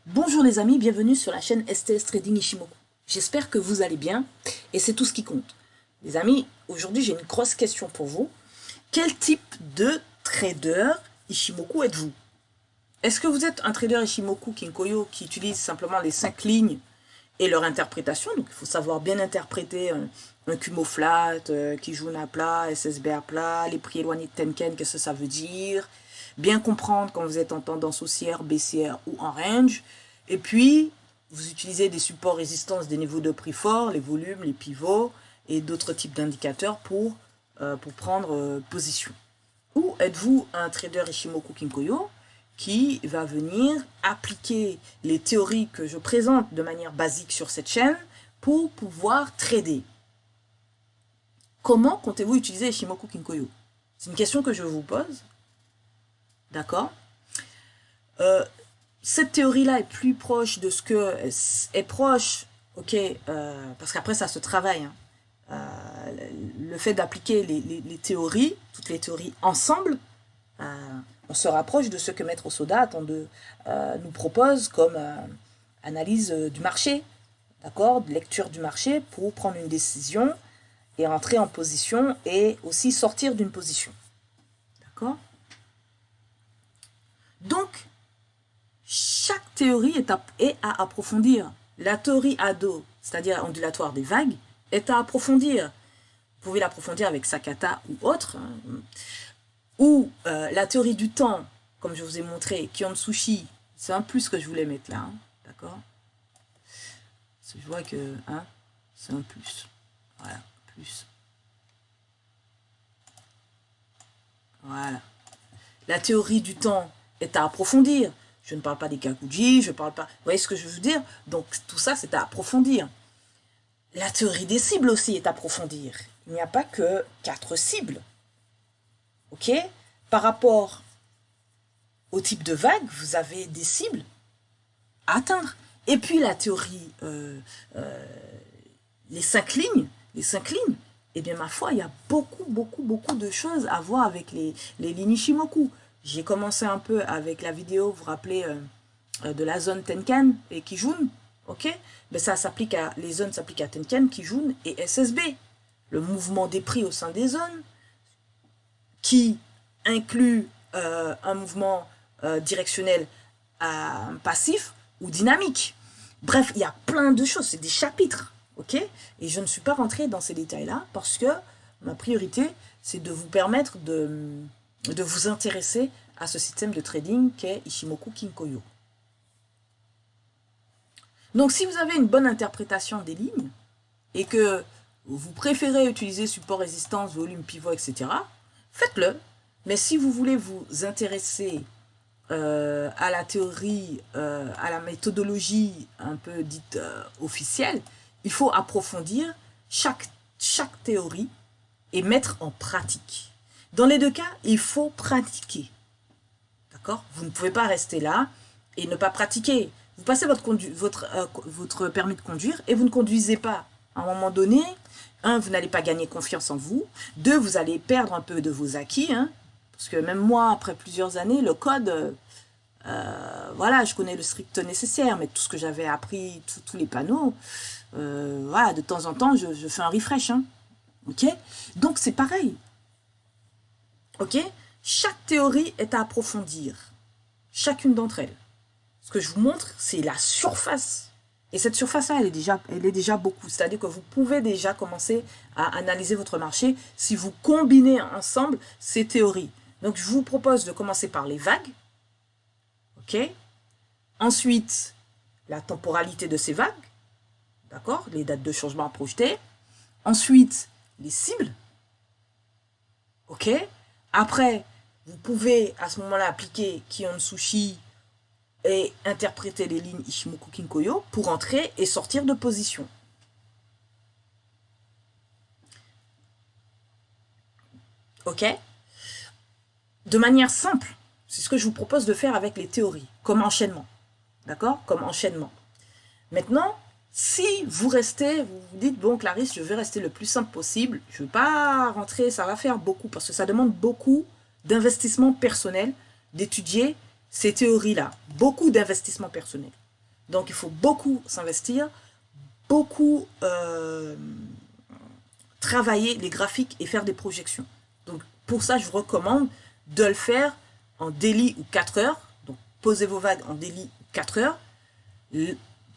Bonjour les amis, bienvenue sur la chaîne STS Trading Ishimoku. J'espère que vous allez bien et c'est tout ce qui compte. Les amis, aujourd'hui j'ai une grosse question pour vous. Quel type de trader Ishimoku êtes-vous? Est-ce que vous êtes un trader Ishimoku Kinkoyo qui utilise simplement les 5 lignes et leur interprétation? Donc il faut savoir bien interpréter un Kumo flat, Kijun à plat, SSB à plat, les prix éloignés de Tenken, qu'est-ce que ça veut dire? Bien comprendre quand vous êtes en tendance haussière, baissière ou en range. Et puis, vous utilisez des supports résistance, des niveaux de prix forts, les volumes, les pivots et d'autres types d'indicateurs pour prendre position. Ou êtes-vous un trader Ishimoku Kinkoyo qui va venir appliquer les théories que je présente de manière basique sur cette chaîne pour pouvoir trader? Comment comptez-vous utiliser Ishimoku Kinkoyo? C'est une question que je vous pose. D'accord. Cette théorie-là est plus proche de ce que est proche, ok, parce qu'après ça se travaille. Le fait d'appliquer les théories, toutes les théories ensemble, on se rapproche de ce que Maître Soda nous propose comme analyse du marché, d'accord, de lecture du marché pour prendre une décision et entrer en position et aussi sortir d'une position. D'accord. Donc, chaque théorie est à approfondir. La théorie ADO, c'est-à-dire ondulatoire des vagues, est à approfondir. Vous pouvez l'approfondir avec Sakata ou autre. Ou la théorie du temps, comme je vous ai montré, Kiyotsushi, c'est un plus que je voulais mettre là. D'accord. Je vois que c'est un plus. Voilà, plus. Voilà. La théorie du temps est à approfondir. Je ne parle pas des Kakuji, je ne parle pas... Vous voyez ce que je veux dire? Donc tout ça, c'est à approfondir. La théorie des cibles aussi est à approfondir. Il n'y a pas que 4 cibles. Ok? Par rapport au type de vague, vous avez des cibles à atteindre. Et puis la théorie, les 5 lignes, eh bien ma foi, il y a beaucoup de choses à voir avec les lignes Ishimoku. J'ai commencé un peu avec la vidéo, vous vous rappelez, de la zone Tenkan et Kijun, ok? Mais ça s'applique à, les zones s'appliquent à Tenkan, Kijun et SSB. Le mouvement des prix au sein des zones, qui inclut un mouvement directionnel passif ou dynamique. Bref, il y a plein de choses, c'est des chapitres, ok? Et je ne suis pas rentrée dans ces détails-là parce que ma priorité, c'est de vous permettre de vous intéresser à ce système de trading qu'est Ishimoku Kinkoyo. Donc, si vous avez une bonne interprétation des lignes et que vous préférez utiliser support, résistance, volume, pivot, etc., faites-le. Mais si vous voulez vous intéresser à la théorie, à la méthodologie un peu dite officielle, il faut approfondir chaque théorie et mettre en pratique. Dans les deux cas, il faut pratiquer. D'accord? Vous ne pouvez pas rester là et ne pas pratiquer. Vous passez votre permis de conduire et vous ne conduisez pas. À un moment donné, vous n'allez pas gagner confiance en vous. 2, vous allez perdre un peu de vos acquis. Parce que même moi, après plusieurs années, le code, voilà, je connais le strict nécessaire, mais tout ce que j'avais appris, tous les panneaux, voilà, de temps en temps, je fais un refresh. Ok? Donc, c'est pareil. Ok? Chaque théorie est à approfondir. Chacune d'entre elles. Ce que je vous montre, c'est la surface. Et cette surface-là, elle est déjà beaucoup. C'est-à-dire que vous pouvez déjà commencer à analyser votre marché si vous combinez ensemble ces théories. Donc, je vous propose de commencer par les vagues. OK? Ensuite, la temporalité de ces vagues. D'accord? Les dates de changement à projeter. Ensuite, les cibles. OK? Après, vous pouvez à ce moment-là appliquer Kiyotsushi et interpréter les lignes Ishimoku Kinkoyo pour entrer et sortir de position. Ok? De manière simple, c'est ce que je vous propose de faire avec les théories, comme enchaînement. D'accord? Comme enchaînement. Maintenant, si vous restez, vous vous dites, bon Clarisse, je vais rester le plus simple possible, je ne vais pas rentrer, ça va faire beaucoup, parce que ça demande beaucoup d'investissement personnel, d'étudier ces théories-là. Beaucoup d'investissement personnel. Donc, il faut beaucoup s'investir, beaucoup travailler les graphiques et faire des projections. Donc, pour ça, je vous recommande de le faire en daily ou 4 heures. Donc, posez vos vagues en daily ou 4 heures.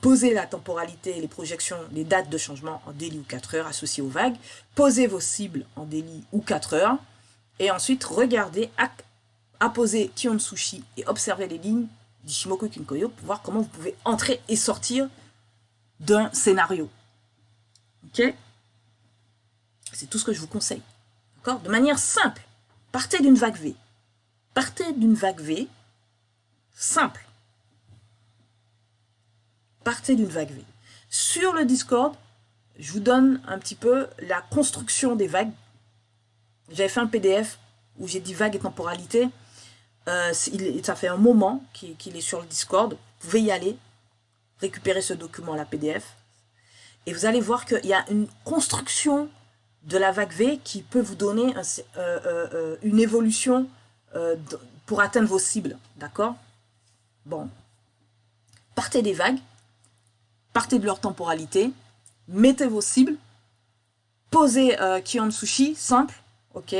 Posez la temporalité, les projections, les dates de changement en daily ou 4 heures associées aux vagues. Posez vos cibles en daily ou 4 heures. Et ensuite, regardez, apposez Kion Sushi et observez les lignes d'Ishimoku Kinkoyo pour voir comment vous pouvez entrer et sortir d'un scénario. Ok? C'est tout ce que je vous conseille. D'accord? De manière simple. Partez d'une vague V. Partez d'une vague V simple. Partez d'une vague V. Sur le Discord, je vous donne un petit peu la construction des vagues. J'avais fait un PDF où j'ai dit vague et temporalité. Ça fait un moment qu'il est sur le Discord. Vous pouvez y aller, récupérer ce document, la PDF. Et vous allez voir qu'il y a une construction de la vague V qui peut vous donner une évolution pour atteindre vos cibles. D'accord? Bon. Partez des vagues. Partez de leur temporalité, mettez vos cibles, posez Kion Sushi, simple, ok,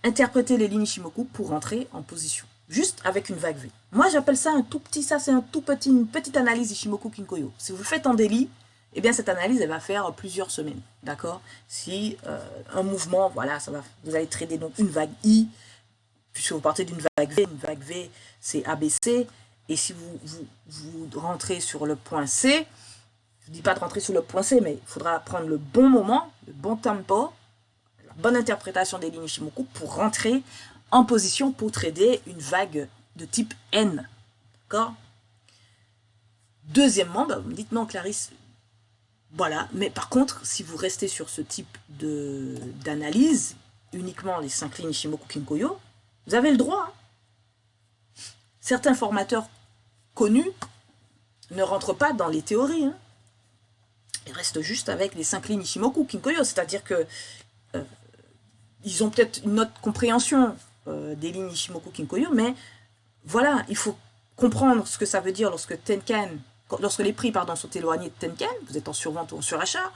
interprétez les lignes Ishimoku pour rentrer en position, juste avec une vague V. Moi j'appelle ça un tout petit, ça c'est une petite analyse Ishimoku Kinkoyo. Si vous le faites en daily, eh bien cette analyse elle va faire plusieurs semaines, d'accord? Si un mouvement, voilà, vous allez trader donc une vague I, puisque vous partez d'une vague V c'est ABC, et si vous rentrez sur le point C, je ne dis pas de rentrer sur le point C, mais il faudra prendre le bon moment, le bon tempo, la bonne interprétation des lignes Ishimoku pour rentrer en position pour trader une vague de type N. D'accord? Deuxièmement, vous me dites non, Clarisse, voilà. Mais par contre, si vous restez sur ce type d'analyse, uniquement les 5 lignes Ishimoku Kinkoyo, vous avez le droit. Hein. Certains formateurs connus ne rentrent pas dans les théories. Hein. Ils restent juste avec les 5 lignes Ishimoku Kinkoyo, c'est-à-dire que ils ont peut-être une autre compréhension des lignes Ishimoku Kinkoyo, mais voilà, il faut comprendre ce que ça veut dire lorsque les prix sont éloignés de Tenkan, vous êtes en survente ou en surachat,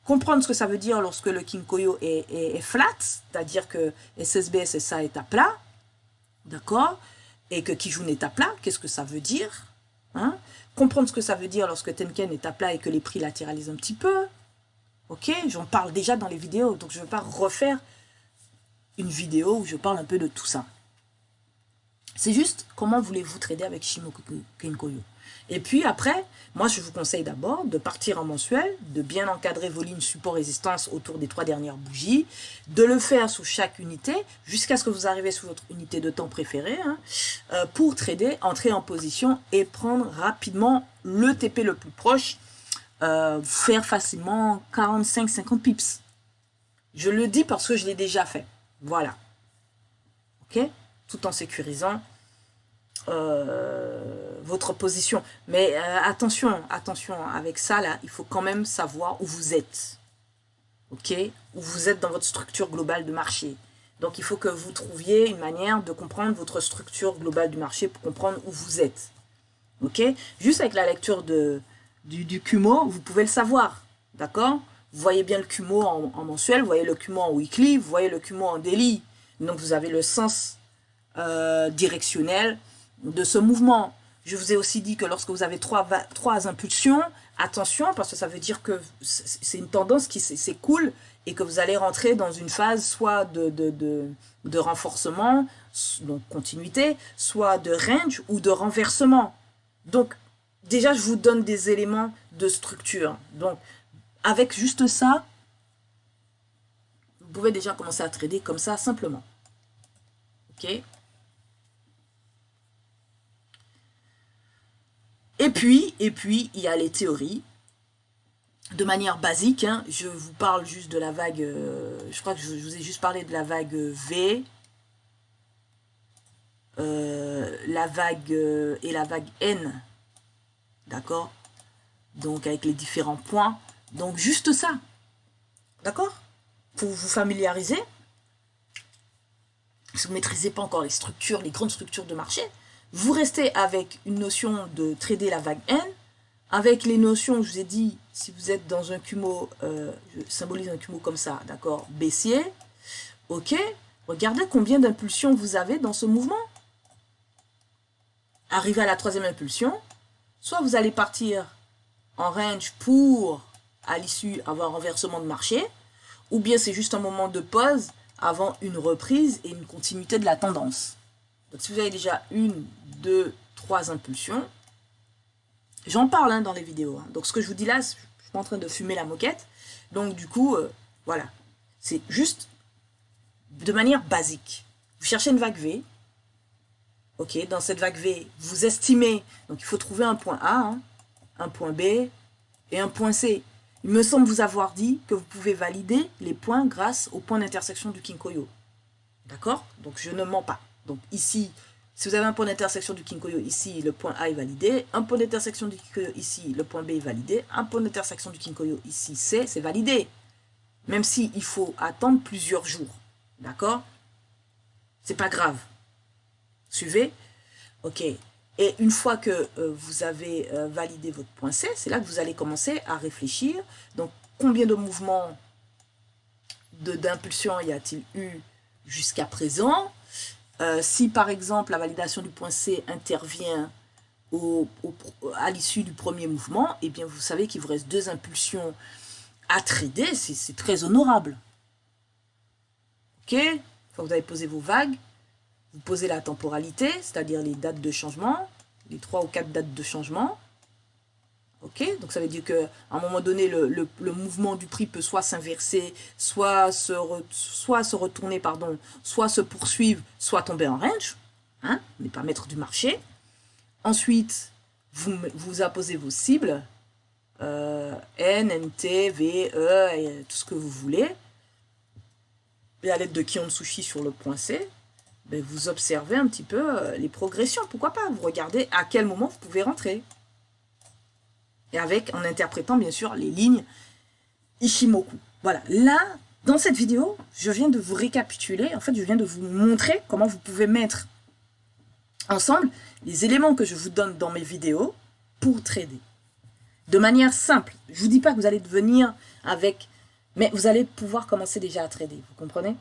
comprendre ce que ça veut dire lorsque le Kinkoyo est flat, c'est-à-dire que SSB, SSA est à plat, d'accord, et que Kijun est à plat, qu'est-ce que ça veut dire, hein? Comprendre ce que ça veut dire lorsque Tenkan est à plat et que les prix latéralisent un petit peu. Ok, j'en parle déjà dans les vidéos, donc je ne vais pas refaire une vidéo où je parle un peu de tout ça. C'est juste comment voulez-vous trader avec Ishimoku Kinkoyo. Et puis après, moi je vous conseille d'abord de partir en mensuel, de bien encadrer vos lignes support-résistance autour des 3 dernières bougies, de le faire sous chaque unité, jusqu'à ce que vous arrivez sous votre unité de temps préférée, hein, pour trader, entrer en position et prendre rapidement le TP le plus proche, faire facilement 45-50 pips. Je le dis parce que je l'ai déjà fait. Voilà. Ok? Tout en sécurisant votre position. Mais attention avec ça là, il faut quand même savoir où vous êtes. Ok, où vous êtes dans votre structure globale de marché. Donc il faut que vous trouviez une manière de comprendre votre structure globale du marché pour comprendre où vous êtes. Ok, juste avec la lecture du Kumo, vous pouvez le savoir. D'accord? Vous voyez bien le Kumo en mensuel, vous voyez le Kumo en weekly, vous voyez le Kumo en daily. Donc vous avez le sens directionnel de ce mouvement. Je vous ai aussi dit que lorsque vous avez trois impulsions, attention, parce que ça veut dire que c'est une tendance qui s'écoule et que vous allez rentrer dans une phase soit de renforcement, donc continuité, soit de range ou de renversement. Donc, déjà, je vous donne des éléments de structure. Donc, avec juste ça, vous pouvez déjà commencer à trader comme ça, simplement. Ok? Et puis, il y a les théories. De manière basique, hein, je vous parle juste de la vague, je crois que je vous ai juste parlé de la vague V, la vague et la vague N, d'accord? Donc avec les différents points, donc juste ça, d'accord? Pour vous familiariser, si vous ne maîtrisez pas encore les structures, les grandes structures de marché, vous restez avec une notion de trader la vague N, avec les notions, je vous ai dit, si vous êtes dans un Kumo, je symbolise un Kumo comme ça, d'accord, baissier, ok, regardez combien d'impulsions vous avez dans ce mouvement. Arrivé à la troisième impulsion, soit vous allez partir en range pour, à l'issue, avoir un renversement de marché, ou bien c'est juste un moment de pause avant une reprise et une continuité de la tendance. Donc si vous avez déjà une, deux, trois impulsions, j'en parle dans les vidéos. Donc ce que je vous dis là, je suis pas en train de fumer la moquette. Donc du coup, voilà. C'est juste de manière basique. Vous cherchez une vague V. Ok, dans cette vague V, vous estimez, donc il faut trouver un point A, un point B et un point C. Il me semble vous avoir dit que vous pouvez valider les points grâce au point d'intersection du Kinkoyo. D'accord? Donc je ne mens pas. Donc ici, si vous avez un point d'intersection du Kinkoyo ici, le point A est validé. Un point d'intersection du Kinkoyo ici, le point B est validé. Un point d'intersection du Kinkoyo ici, C, c'est validé. Même si il faut attendre plusieurs jours. D'accord? C'est pas grave. Suivez? Ok. Et une fois que vous avez validé votre point C, c'est là que vous allez commencer à réfléchir. Donc, combien de mouvements d'impulsion y a-t-il eu jusqu'à présent? Si par exemple la validation du point C intervient à l'issue du premier mouvement, eh bien vous savez qu'il vous reste 2 impulsions à trader, c'est très honorable. Ok? Une fois que vous avez posé vos vagues, vous posez la temporalité, c'est-à-dire les dates de changement, les 3 ou 4 dates de changement. Ok, donc ça veut dire qu'à un moment donné, le mouvement du prix peut soit s'inverser, soit se retourner, pardon, soit se poursuivre, soit tomber en range, hein, mais pas maître du marché. Ensuite, vous apposez vos cibles, N, NT, V, E, et tout ce que vous voulez. Et à l'aide de Kion Sushi sur le point C, ben vous observez un petit peu les progressions. Pourquoi pas? Vous regardez à quel moment vous pouvez rentrer. Et en interprétant bien sûr les lignes Ishimoku. Voilà, là, dans cette vidéo, je viens de vous récapituler, en fait, je viens de vous montrer comment vous pouvez mettre ensemble les éléments que je vous donne dans mes vidéos pour trader. De manière simple. Je ne vous dis pas que vous allez devenir avec... Mais vous allez pouvoir commencer déjà à trader, vous comprenez?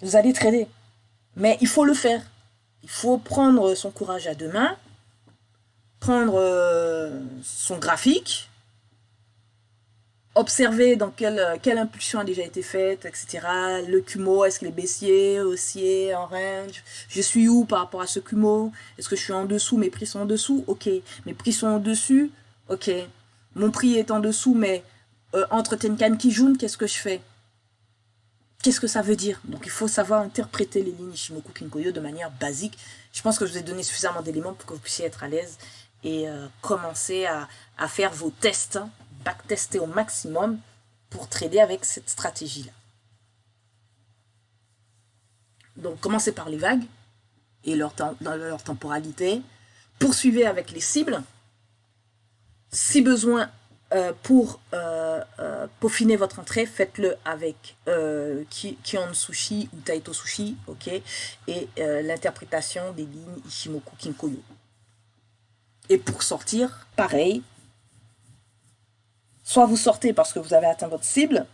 Vous allez trader. Mais il faut le faire. Il faut prendre son courage à deux mains, prendre son graphique, observer dans quelle impulsion a déjà été faite, etc. Le Kumo, est-ce qu'il est baissier, haussier, en range? Je suis où par rapport à ce Kumo? Est-ce que je suis en dessous, mes prix sont en dessous? Ok. Mes prix sont en dessus? Ok. Mon prix est en dessous, mais entre Tenkan Kijun, qu'est-ce que je fais? Qu'est-ce que ça veut dire? Donc il faut savoir interpréter les lignes Ishimoku Kinkoyo de manière basique. Je pense que je vous ai donné suffisamment d'éléments pour que vous puissiez être à l'aise et commencer à faire vos tests, backtester au maximum pour trader avec cette stratégie-là. Donc commencez par les vagues et leur temporalité. Poursuivez avec les cibles. Si besoin, pour peaufiner votre entrée, faites-le avec Kion Sushi ou Taito Sushi, ok, et l'interprétation des lignes Ishimoku Kinkoyo. Et pour sortir, pareil, soit vous sortez parce que vous avez atteint votre cible,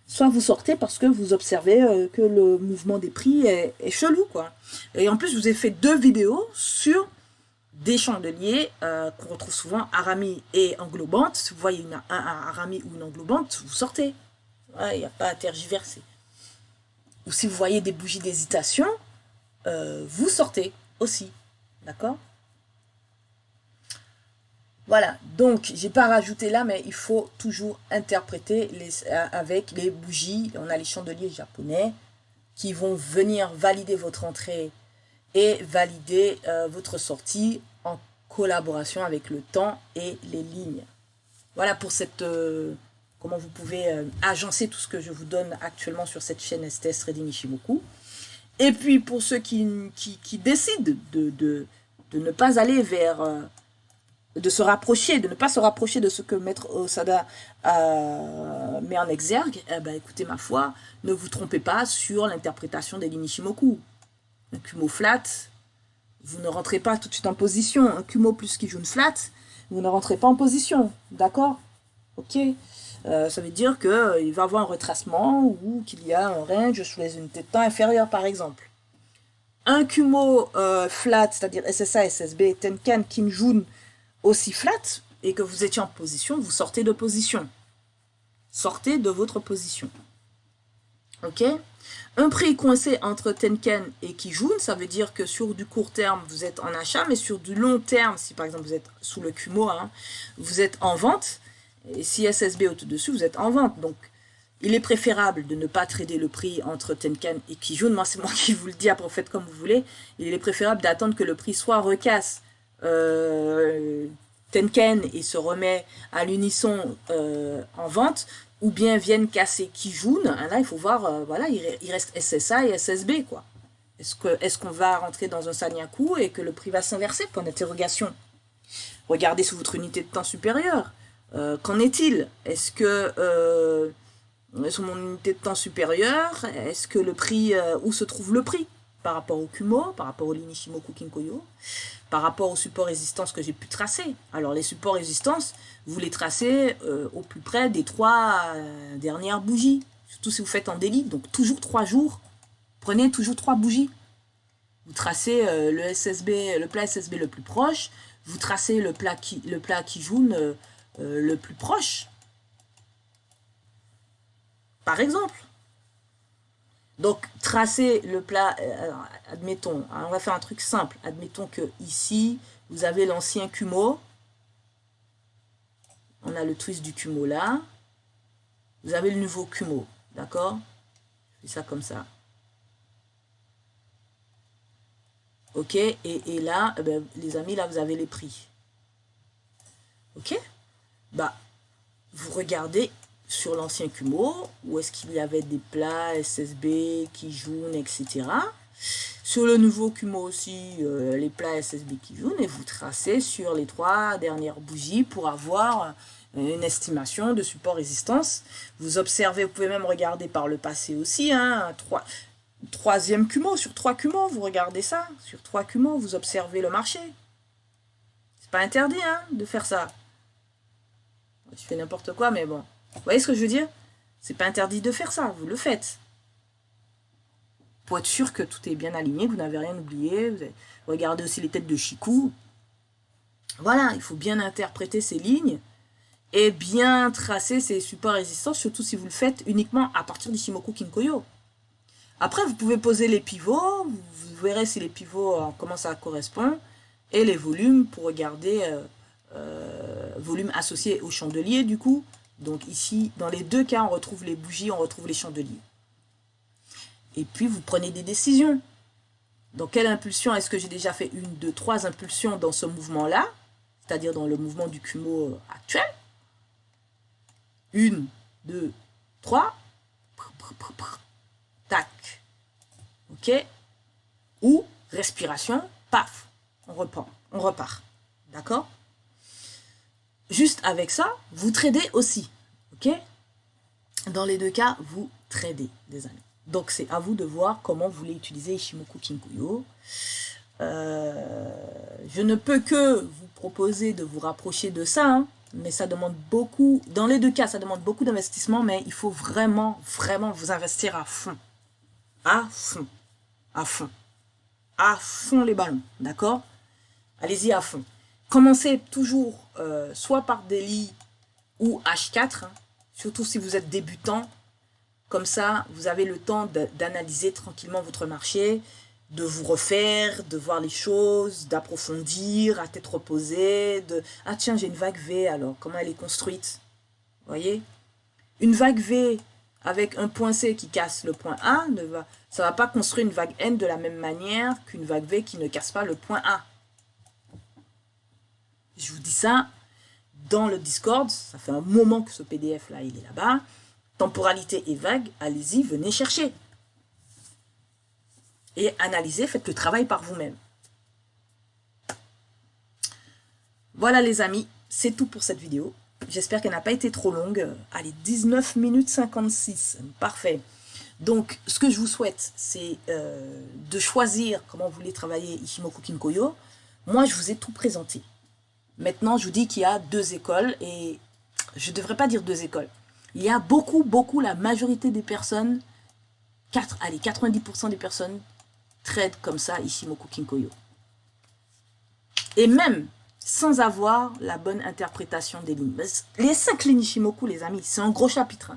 soit vous sortez parce que vous observez que le mouvement des prix est chelou, quoi. Et en plus, je vous ai fait 2 vidéos sur des chandeliers qu'on retrouve souvent Arami et englobante. Si vous voyez un Arami ou une englobante, vous sortez. Il n'y a pas à tergiverser. Ou si vous voyez des bougies d'hésitation, vous sortez aussi. D'accord? Voilà, donc j'ai pas rajouté là, mais il faut toujours interpréter avec les bougies. On a les chandeliers japonais qui vont venir valider votre entrée et valider votre sortie en collaboration avec le temps et les lignes. Voilà pour cette... comment vous pouvez agencer tout ce que je vous donne actuellement sur cette chaîne STS Trading Ishimoku. Et puis pour ceux qui décident de ne pas aller vers... de se rapprocher, de ne pas se rapprocher de ce que Maître Osada met en exergue, eh ben, écoutez, ma foi, ne vous trompez pas sur l'interprétation des lignes Ishimoku. Un Kumo flat, vous ne rentrez pas tout de suite en position. Un Kumo plus Kijun flat, vous ne rentrez pas en position, d'accord? Ok. Ça veut dire qu'il va avoir un retracement ou qu'il y a un range sous les unités de temps inférieures, par exemple. Un Kumo flat, c'est-à-dire SSA, SSB, Tenkan, Kinjun aussi flat, et que vous étiez en position, vous sortez de position. Sortez de votre position. Ok? Un prix coincé entre Tenkan et Kijun, ça veut dire que sur du court terme, vous êtes en achat, mais sur du long terme, si par exemple vous êtes sous le Kumo, hein, vous êtes en vente. Et si SSB est au-dessus, vous êtes en vente. Donc, il est préférable de ne pas trader le prix entre Tenkan et Kijun. Moi, c'est moi qui vous le dis, après, faites comme vous voulez. Il est préférable d'attendre que le prix soit recasse Tenkan et se remet à l'unisson en vente, ou bien vienne casser Kijun. Là, il faut voir, voilà, il reste SSA et SSB, quoi. Est-ce qu'on va rentrer dans un Sanyaku et que le prix va s'inverser? Point d'interrogation. Regardez sur votre unité de temps supérieure. Qu'en est-il? Est-ce que sur mon unité de temps supérieure, est-ce que le prix, où se trouve le prix par rapport au Kumo, par rapport au Linishimoku Kinkoyo, par rapport au support résistance que j'ai pu tracer? Alors les supports résistance, vous les tracez au plus près des 3 dernières bougies, surtout si vous faites en daily, donc toujours 3 jours, prenez toujours 3 bougies. Vous tracez le plat SSB le plus proche, vous tracez le plat Kijun le plus proche, par exemple. Donc, tracer le plat, admettons, hein, on va faire un truc simple. Admettons que ici, vous avez l'ancien Kumo. On a le twist du Kumo là. Vous avez le nouveau Kumo, d'accord? Je fais ça comme ça. Ok, et là, eh ben, les amis, là, vous avez les prix. Ok? Bah, vous regardez sur l'ancien Kumo, où est-ce qu'il y avait des plats, SSB, Kijun, etc. Sur le nouveau Kumo aussi, les plats SSB, Kijun, et vous tracez sur les 3 dernières bougies pour avoir une estimation de support résistance. Vous observez, vous pouvez même regarder par le passé aussi, hein, troisième Kumo, sur 3 Kumo, vous regardez ça, sur 3 Kumo, vous observez le marché. C'est pas interdit, hein, de faire ça. Je fais n'importe quoi, mais bon. Vous voyez ce que je veux dire? C'est pas interdit de faire ça, vous le faites. Pour être sûr que tout est bien aligné, que vous n'avez rien oublié. Vous regardez aussi les têtes de Shiku. Voilà, il faut bien interpréter ces lignes et bien tracer ces supports résistants, surtout si vous le faites uniquement à partir d'Ishimoku Kinkoyo. Après, vous pouvez poser les pivots, vous verrez si les pivots, comment ça correspond, et les volumes pour regarder volume associé au chandelier du coup. Donc ici, dans les 2 cas, on retrouve les bougies, on retrouve les chandeliers. Et puis, vous prenez des décisions. Dans quelle impulsion est-ce que j'ai déjà fait 1, 2, 3 impulsions dans ce mouvement-là, c'est-à-dire dans le mouvement du Kumo actuel. 1, 2, 3. Tac. Ok. Ou, respiration, paf, on repart. D'accord? Juste avec ça, vous tradez aussi, ok? Dans les 2 cas, vous tradez, les amis. Donc, c'est à vous de voir comment vous voulez utiliser Ishimoku Kinkoyo. Je ne peux que vous proposer de vous rapprocher de ça, hein, mais ça demande beaucoup, dans les 2 cas, ça demande beaucoup d'investissement, mais il faut vraiment, vraiment vous investir à fond. À fond. À fond. À fond les ballons, d'accord? Allez-y à fond. Commencez toujours soit par daily ou H4, hein, surtout si vous êtes débutant. Comme ça, vous avez le temps d'analyser tranquillement votre marché, de vous refaire, de voir les choses, d'approfondir, à tête reposée, ah tiens, j'ai une vague V, alors comment elle est construite? Vous voyez? Une vague V avec un point C qui casse le point A, ça ne va pas construire une vague N de la même manière qu'une vague V qui ne casse pas le point A. Je vous dis ça dans le Discord, ça fait un moment que ce PDF là, il est là-bas. Temporalité et vague, allez-y, venez chercher. Et analysez, faites le travail par vous-même. Voilà les amis, c'est tout pour cette vidéo. J'espère qu'elle n'a pas été trop longue. Allez, 19 minutes 56, parfait. Donc, ce que je vous souhaite, c'est de choisir comment vous voulez travailler Ichimoku Kinkoyo. Moi, je vous ai tout présenté. Maintenant, je vous dis qu'il y a 2 écoles, et je ne devrais pas dire 2 écoles. Il y a beaucoup, la majorité des personnes, 90% des personnes traitent comme ça Ichimoku Kinkoyo. Et même sans avoir la bonne interprétation des lignes. Les 5 lignes Ichimoku, les amis, c'est un gros chapitre.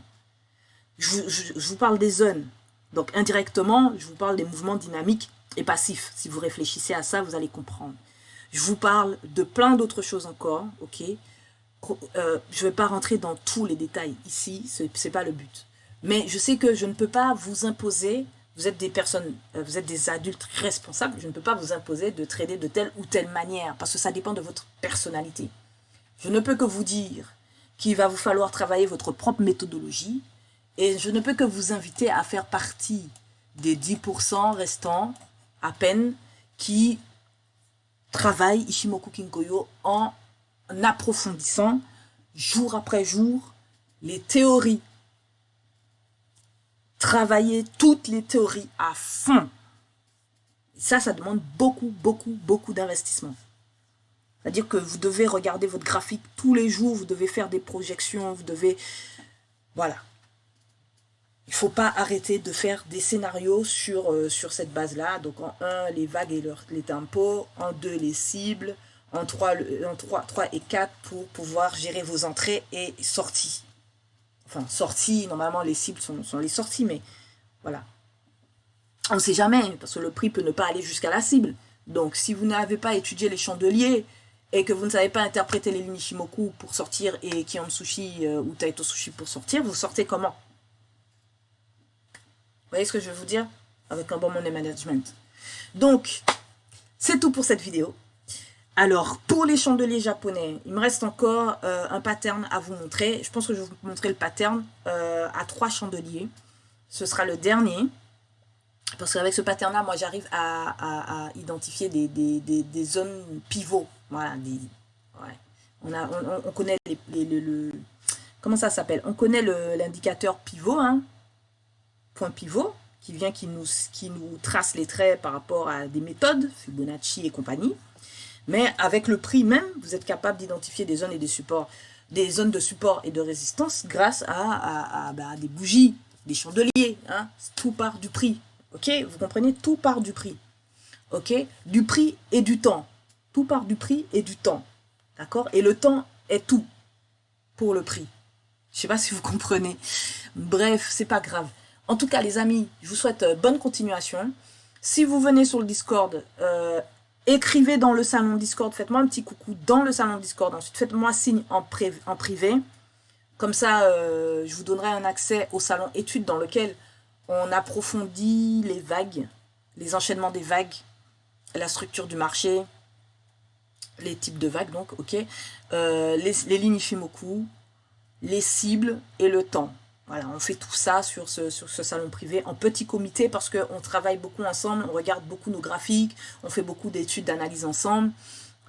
Je vous parle des zones. Donc indirectement, je vous parle des mouvements dynamiques et passifs. Si vous réfléchissez à ça, vous allez comprendre. Je vous parle de plein d'autres choses encore, ok. Je ne vais pas rentrer dans tous les détails ici, ce n'est pas le but. Mais je sais que je ne peux pas vous imposer, vous êtes des personnes, vous êtes des adultes responsables, je ne peux pas vous imposer de trader de telle ou telle manière, parce que ça dépend de votre personnalité. Je ne peux que vous dire qu'il va vous falloir travailler votre propre méthodologie, et je ne peux que vous inviter à faire partie des 10% restants, à peine, qui travaillent Ichimoku Kinkoyo en approfondissant jour après jour les théories. Travailler toutes les théories à fond. Ça demande beaucoup d'investissement. C'est-à-dire que vous devez regarder votre graphique tous les jours, vous devez faire des projections, vous devez... Voilà. Il ne faut pas arrêter de faire des scénarios sur cette base-là. Donc en 1, les vagues et les tempos. En 2, les cibles. En 3 et 4 pour pouvoir gérer vos entrées et sorties. Enfin, sorties, normalement les cibles sont les sorties, mais voilà. On ne sait jamais, parce que le prix peut ne pas aller jusqu'à la cible. Donc si vous n'avez pas étudié les chandeliers et que vous ne savez pas interpréter les lignes Ichimoku pour sortir et Kion Sushi ou Taito Sushi pour sortir, vous sortez comment? Vous voyez ce que je veux vous dire? Avec un bon money management. Donc, c'est tout pour cette vidéo. Alors, pour les chandeliers japonais, il me reste encore un pattern à vous montrer. Je pense que je vais vous montrer le pattern à 3 chandeliers. Ce sera le dernier. Parce qu'avec ce pattern-là, moi, j'arrive à identifier des zones pivots. Voilà. On connaît comment ça s'appelle? On connaît l'indicateur pivot, hein, point pivot, qui nous trace les traits par rapport à des méthodes, Fibonacci et compagnie. Mais avec le prix même, vous êtes capable d'identifier des zones et des supports, des zones de support et de résistance grâce à des bougies, des chandeliers. Hein. Tout part du prix. Ok, vous comprenez? Tout part du prix. Ok, du prix et du temps. Tout part du prix et du temps. D'accord? Et le temps est tout pour le prix. Je ne sais pas si vous comprenez. Bref, c'est pas grave. En tout cas, les amis, je vous souhaite bonne continuation. Si vous venez sur le Discord, écrivez dans le salon Discord, faites-moi un petit coucou dans le salon Discord. Ensuite, faites-moi signe en privé. Comme ça, je vous donnerai un accès au salon études dans lequel on approfondit les vagues, les enchaînements des vagues, la structure du marché, les types de vagues, donc, ok, les lignes Ichimoku, les cibles et le temps. Voilà, on fait tout ça sur ce salon privé en petit comité parce qu'on travaille beaucoup ensemble, on regarde beaucoup nos graphiques, on fait beaucoup d'études, d'analyse ensemble.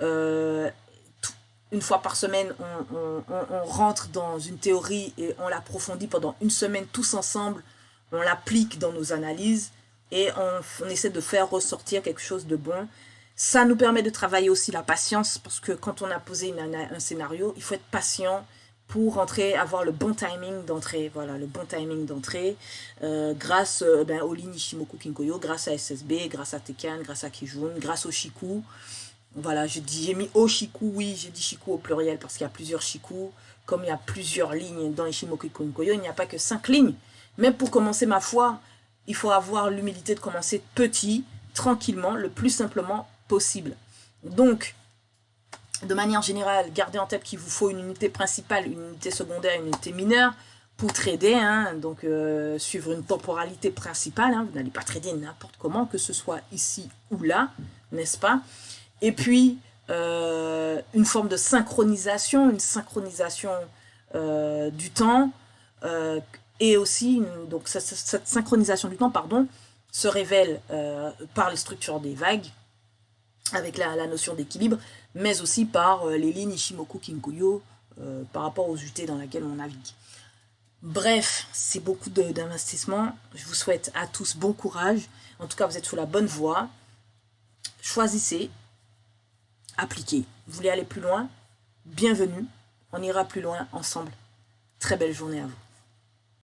Une fois par semaine, on rentre dans une théorie et on l'approfondit pendant une semaine tous ensemble. On l'applique dans nos analyses et on essaie de faire ressortir quelque chose de bon. Ça nous permet de travailler aussi la patience parce que quand on a posé un scénario, il faut être patient pour avoir le bon timing d'entrée. Voilà, le bon timing d'entrée grâce aux lignes Ichimoku Kinkoyo, grâce à SSB, grâce à Tekken, grâce à Kijun, grâce au Shiku. Voilà, j'ai mis au Shiku, oui, j'ai dit Shiku au pluriel parce qu'il y a plusieurs Shiku. Comme il y a plusieurs lignes dans Ichimoku Kinkoyo, il n'y a pas que 5 lignes. Mais pour commencer ma foi, il faut avoir l'humilité de commencer petit, tranquillement, le plus simplement possible. Donc, de manière générale, gardez en tête qu'il vous faut une unité principale, une unité secondaire, une unité mineure pour trader. Hein, donc, suivre une temporalité principale. Hein, vous n'allez pas trader n'importe comment, que ce soit ici ou là, n'est-ce pas? Et puis, une forme de synchronisation, du temps. Et aussi, donc cette synchronisation du temps, pardon, se révèle par les structures des vagues, avec la notion d'équilibre, mais aussi par les lignes Ichimoku Kinkoyo par rapport aux UT dans lesquelles on navigue. Bref, c'est beaucoup d'investissement. Je vous souhaite à tous bon courage. En tout cas, vous êtes sur la bonne voie. Choisissez, appliquez. Vous voulez aller plus loin? Bienvenue. On ira plus loin ensemble. Très belle journée à vous.